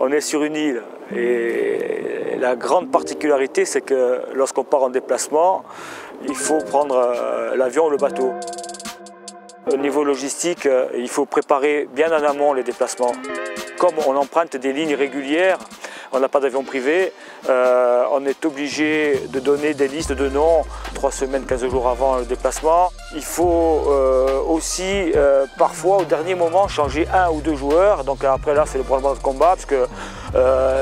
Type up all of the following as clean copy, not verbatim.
On est sur une île et la grande particularité, c'est que lorsqu'on part en déplacement, il faut prendre l'avion ou le bateau. Au niveau logistique, il faut préparer bien en amont les déplacements. Comme on emprunte des lignes régulières, on n'a pas d'avion privé, on est obligé de donner des listes de noms 3 semaines, 15 jours avant le déplacement. Il faut aussi parfois au dernier moment changer 1 ou 2 joueurs. Donc après là c'est le branle-bas de combat parce que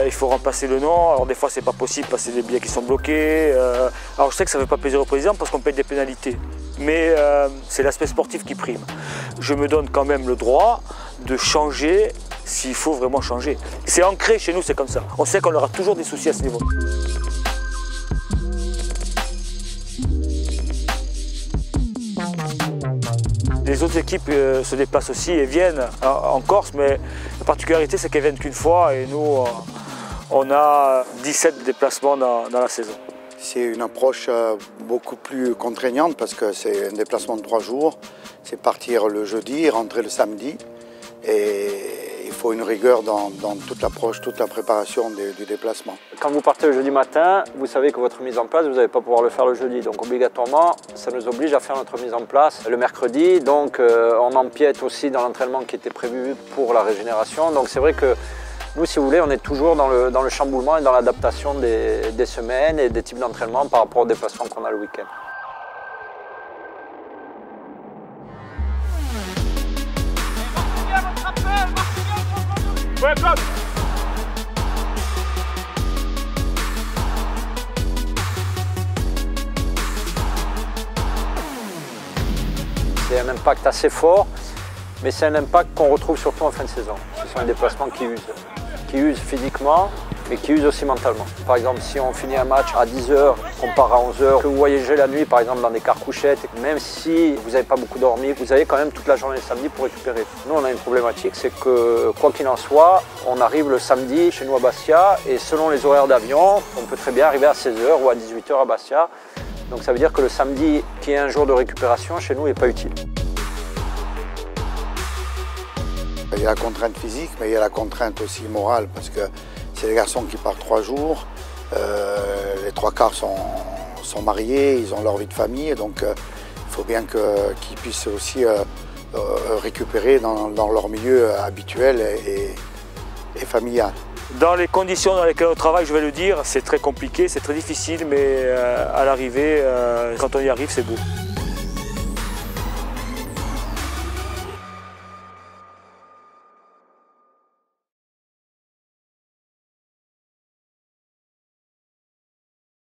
il faut remplacer le nom. Alors des fois c'est pas possible parce que c'est des billets qui sont bloqués. Alors je sais que ça ne fait pas plaisir au président parce qu'on paye des pénalités. Mais c'est l'aspect sportif qui prime. Je me donne quand même le droit de changer s'il faut vraiment changer. C'est ancré chez nous, c'est comme ça. On sait qu'on aura toujours des soucis à ce niveau. Les autres équipes se déplacent aussi et viennent en Corse, mais la particularité c'est qu'elles viennent qu'une fois et nous on a 17 déplacements dans la saison. C'est une approche beaucoup plus contraignante parce que c'est un déplacement de 3 jours. C'est partir le jeudi, rentrer le samedi. Et il faut une rigueur dans toute l'approche, toute la préparation du déplacement. Quand vous partez le jeudi matin, vous savez que votre mise en place, vous n'allez pas pouvoir le faire le jeudi. Donc obligatoirement, ça nous oblige à faire notre mise en place le mercredi. Donc on empiète aussi dans l'entraînement qui était prévu pour la régénération. Donc c'est vrai que nous, si vous voulez, on est toujours dans le chamboulement et dans l'adaptation des semaines et des types d'entraînement par rapport aux déplacements qu'on a le week-end. C'est un impact assez fort, mais c'est un impact qu'on retrouve surtout en fin de saison. Ce sont des déplacements qui usent physiquement, mais qui usent aussi mentalement. Par exemple, si on finit un match à 10 h, qu'on part à 11 h, que vous voyagez la nuit, par exemple, dans des cars couchettes, même si vous n'avez pas beaucoup dormi, vous avez quand même toute la journée le samedi pour récupérer. Nous, on a une problématique, c'est que, quoi qu'il en soit, on arrive le samedi chez nous à Bastia, et selon les horaires d'avion, on peut très bien arriver à 16 h ou à 18 h à Bastia. Donc ça veut dire que le samedi, qui est un jour de récupération, chez nous, n'est pas utile. Il y a la contrainte physique, mais il y a la contrainte aussi morale, parce que c'est des garçons qui partent 3 jours, les 3/4 sont mariés, ils ont leur vie de famille, donc il faut bien qu'ils puissent aussi récupérer dans leur milieu habituel et familial. Dans les conditions dans lesquelles on travaille, je vais le dire, c'est très compliqué, c'est très difficile, mais à l'arrivée, quand on y arrive, c'est beau.